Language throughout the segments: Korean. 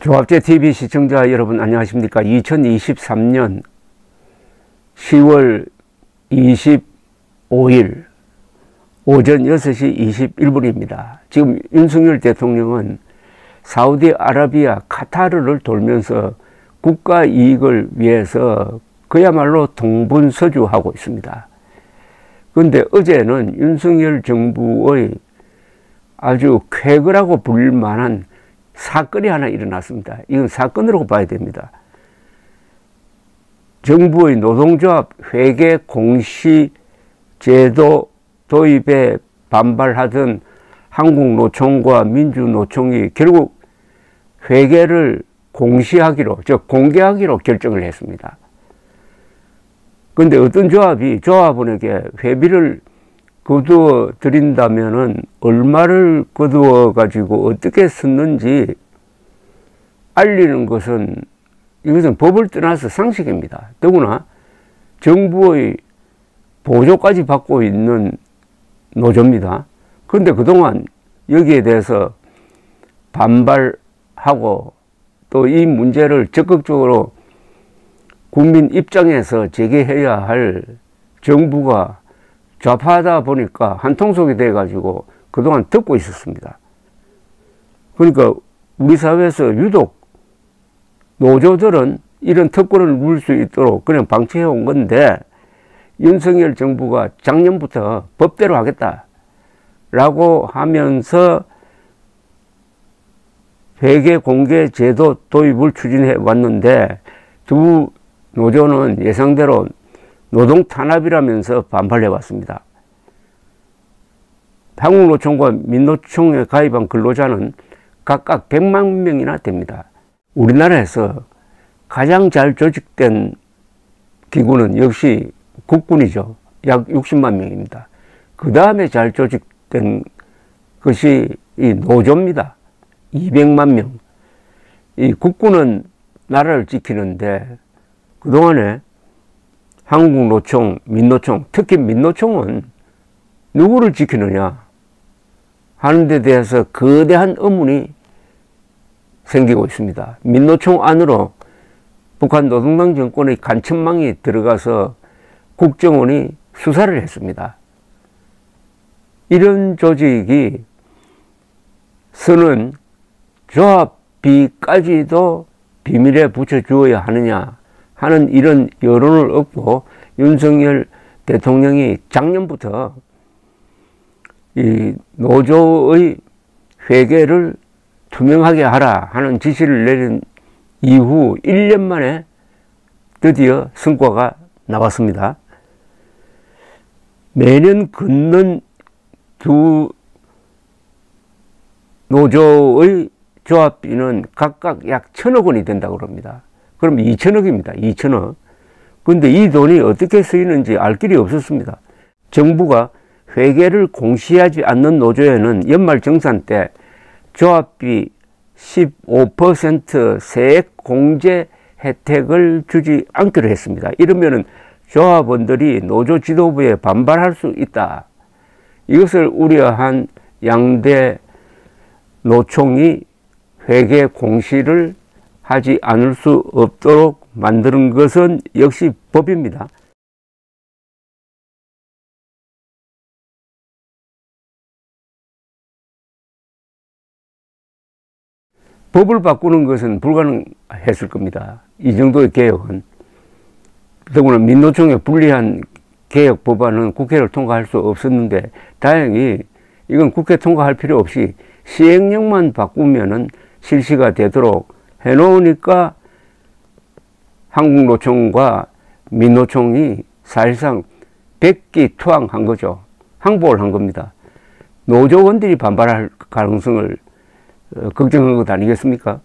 조합제TV 시청자 여러분 안녕하십니까. 2023년 10월 25일 오전 6시 21분입니다. 지금 윤석열 대통령은 사우디아라비아 카타르를 돌면서 국가 이익을 위해서 그야말로 동분서주하고 있습니다. 그런데 어제는 윤석열 정부의 아주 쾌거라고 불릴 만한 사건이 하나 일어났습니다. 이건 사건으로 봐야 됩니다. 정부의 노동조합 회계 공시 제도 도입에 반발하던 한국노총과 민주노총이 결국 회계를 공시하기로, 즉 공개하기로 결정을 했습니다. 그런데 어떤 조합원에게 회비를 거두어 드린다면은 얼마를 거두어 가지고 어떻게 썼는지 알리는 것은 이것은 법을 떠나서 상식입니다. 더구나 정부의 보조까지 받고 있는 노조입니다. 그런데 그동안 여기에 대해서 반발하고 또 이 문제를 적극적으로 국민 입장에서 제기해야 할 정부가 좌파하다 보니까 한통속이 돼가지고 그동안 듣고 있었습니다. 그러니까 우리 사회에서 유독 노조들은 이런 특권을 누릴 수 있도록 그냥 방치해 온 건데, 윤석열 정부가 작년부터 법대로 하겠다라고 하면서 회계 공개 제도 도입을 추진해 왔는데, 두 노조는 예상대로 노동 탄압이라면서 반발해 왔습니다. 한국노총과 민노총에 가입한 근로자는 각각 100만 명이나 됩니다. 우리나라에서 가장 잘 조직된 기구는 역시 국군이죠. 약 60만 명입니다. 그 다음에 잘 조직된 것이 이 노조입니다. 200만 명. 이 국군은 나라를 지키는데 그동안에 한국노총, 민노총, 특히 민노총은 누구를 지키느냐 하는 데 대해서 거대한 의문이 생기고 있습니다. 민노총 안으로 북한 노동당 정권의 간첩망이 들어가서 국정원이 수사를 했습니다. 이런 조직이 쓰는 조합비까지도 비밀에 붙여주어야 하느냐 하는 이런 여론을 얻고 윤석열 대통령이 작년부터 이 노조의 회계를 투명하게 하라 하는 지시를 내린 이후 1년 만에 드디어 성과가 나왔습니다. 매년 걷는 두 노조의 조합비는 각각 약 1,000억 원이 된다고 합니다. 그럼 2,000억입니다. 2,000억. 근데 이 돈이 어떻게 쓰이는지 알 길이 없었습니다. 정부가 회계를 공시하지 않는 노조에는 연말정산 때 조합비 15% 세액 공제 혜택을 주지 않기로 했습니다. 이러면은 조합원들이 노조 지도부에 반발할 수 있다. 이것을 우려한 양대 노총이 회계 공시를 하지 않을 수 없도록 만드는 것은 역시 법입니다. 법을 바꾸는 것은 불가능했을 겁니다. 이 정도의 개혁은. 더구나 민노총에 불리한 개혁 법안은 국회를 통과할 수 없었는데, 다행히 이건 국회 통과할 필요 없이 시행령만 바꾸면은 실시가 되도록 해놓으니까 한국노총과 민노총이 사실상 백기투항한 거죠. 항복을 한 겁니다. 노조원들이 반발할 가능성을 걱정한 것 아니겠습니까?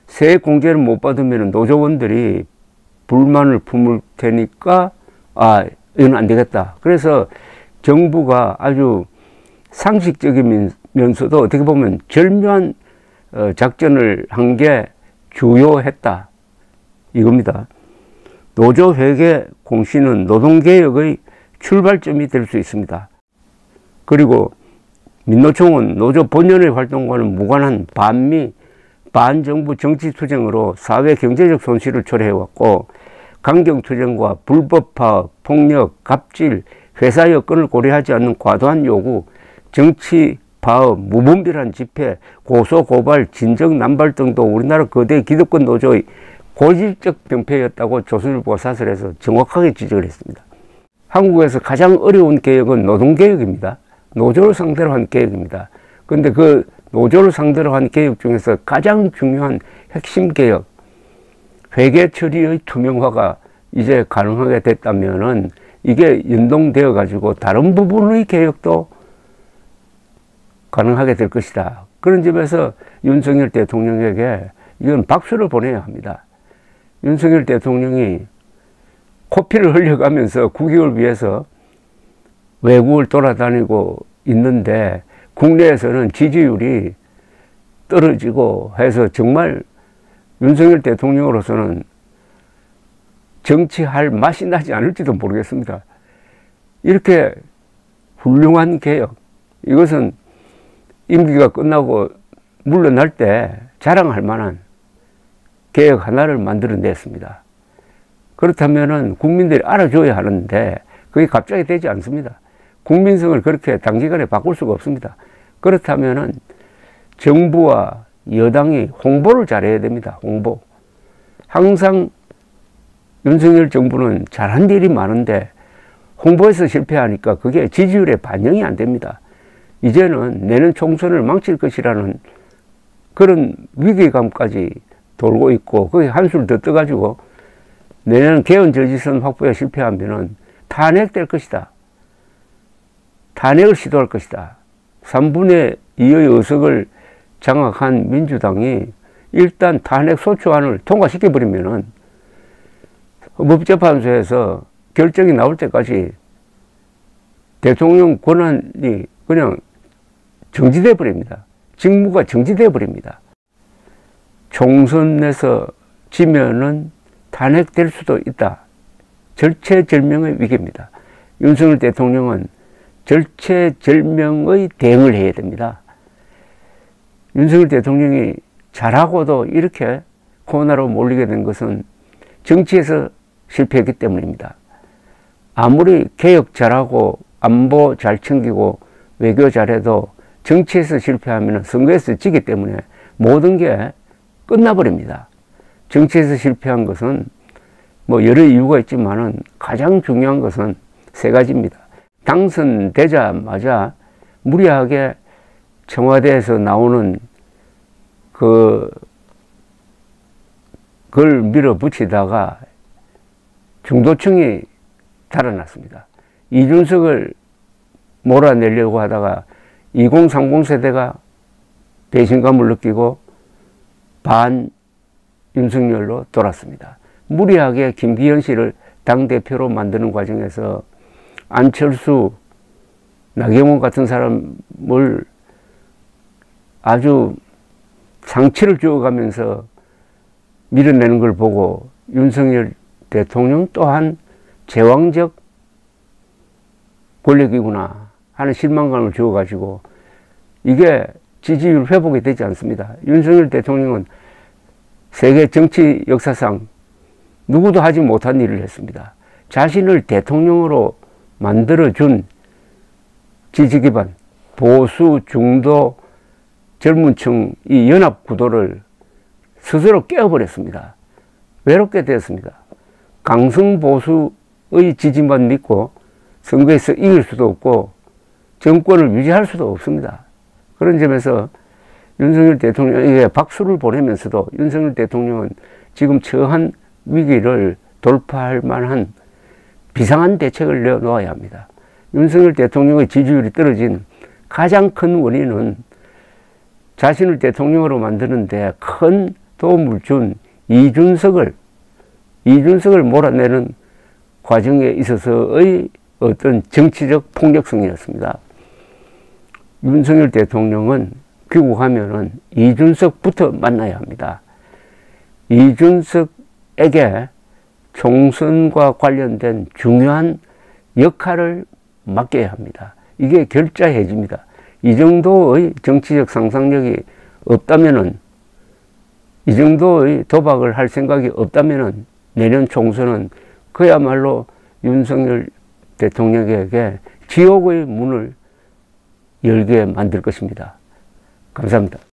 세액 공제를 못 받으면 노조원들이 불만을 품을 테니까 이건 안 되겠다. 그래서 정부가 아주 상식적이면서도 어떻게 보면 절묘한 작전을 한 게 주요했다 이겁니다. 노조 회계 공시는 노동개혁의 출발점이 될 수 있습니다. 그리고 민노총은 노조 본연의 활동과는 무관한 반미 반정부 정치투쟁으로 사회 경제적 손실을 초래해왔고 강경투쟁과 불법파업, 폭력, 갑질, 회사 여건을 고려하지 않는 과도한 요구, 정치, 파업, 무분별한 집회, 고소, 고발, 진정, 남발 등도 우리나라 거대 기득권 노조의 고질적 병폐였다고 조선일보가 사설에서 정확하게 지적을 했습니다. 한국에서 가장 어려운 개혁은 노동개혁입니다. 노조를 상대로 한 개혁입니다. 그런데 그 노조를 상대로 한 개혁 중에서 가장 중요한 핵심 개혁, 회계 처리의 투명화가 이제 가능하게 됐다면은 이게 연동되어 가지고 다른 부분의 개혁도 가능하게 될 것이다. 그런 점에서 윤석열 대통령에게 이건 박수를 보내야 합니다. 윤석열 대통령이 코피를 흘려가면서 국익을 위해서 외국을 돌아다니고 있는데 국내에서는 지지율이 떨어지고 해서 정말 윤석열 대통령으로서는 정치할 맛이 나지 않을지도 모르겠습니다. 이렇게 훌륭한 개혁, 이것은 임기가 끝나고 물러날 때 자랑할 만한 개혁 하나를 만들어냈습니다. 그렇다면은 국민들이 알아줘야 하는데 그게 갑자기 되지 않습니다. 국민성을 그렇게 단기간에 바꿀 수가 없습니다. 그렇다면은 정부와 여당이 홍보를 잘해야 됩니다. 홍보. 항상 윤석열 정부는 잘한 일이 많은데 홍보에서 실패하니까 그게 지지율에 반영이 안 됩니다. 이제는 내년 총선을 망칠 것이라는 그런 위기감까지 돌고 있고 거기 한술 더 떠가지고 내년 개헌 저지선 확보에 실패하면은 탄핵될 것이다. 탄핵을 시도할 것이다. 3분의 2의 의석을 장악한 민주당이 일단 탄핵 소추안을 통과시켜버리면은 헌법재판소에서 결정이 나올 때까지 대통령 권한이 그냥 정지돼 버립니다. 직무가 정지돼 버립니다. 총선에서 지면은 탄핵될 수도 있다. 절체절명의 위기입니다. 윤석열 대통령은 절체절명의 대응을 해야 됩니다. 윤석열 대통령이 잘하고도 이렇게 코로나로 몰리게 된 것은 정치에서 실패했기 때문입니다. 아무리 개혁 잘하고 안보 잘 챙기고 외교 잘해도 정치에서 실패하면 선거에서 지기 때문에 모든 게 끝나버립니다. 정치에서 실패한 것은 뭐 여러 이유가 있지만은 가장 중요한 것은 세 가지입니다. 당선되자마자 무리하게 청와대에서 나오는 그걸 밀어붙이다가 중도층이 달아났습니다. 이준석을 몰아내려고 하다가 2030 세대가 배신감을 느끼고 반 윤석열로 돌았습니다. 무리하게 김기현 씨를 당대표로 만드는 과정에서 안철수, 나경원 같은 사람을 아주 상처를 주어가면서 밀어내는 걸 보고 윤석열 대통령 또한 제왕적 권력이구나 하는 실망감을 주어가지고 이게 지지율 회복이 되지 않습니다. 윤석열 대통령은 세계 정치 역사상 누구도 하지 못한 일을 했습니다. 자신을 대통령으로 만들어준 지지기반, 보수, 중도, 젊은층 이 연합구도를 스스로 깨어버렸습니다. 외롭게 되었습니다. 강성보수의 지지만 믿고 선거에서 이길 수도 없고 정권을 유지할 수도 없습니다. 그런 점에서 윤석열 대통령에게 박수를 보내면서도 윤석열 대통령은 지금 처한 위기를 돌파할 만한 비상한 대책을 내놓아야 합니다. 윤석열 대통령의 지지율이 떨어진 가장 큰 원인은 자신을 대통령으로 만드는데 큰 도움을 준 이준석을 몰아내는 과정에 있어서의 어떤 정치적 폭력성이었습니다. 윤석열 대통령은 귀국하면은 이준석부터 만나야 합니다. 이준석에게 총선과 관련된 중요한 역할을 맡겨야 합니다. 이게 결자해집니다. 이 정도의 정치적 상상력이 없다면은 이 정도의 도박을 할 생각이 없다면은 내년 총선은 그야말로 윤석열 대통령에게 지옥의 문을 열게 만들 것입니다. 감사합니다.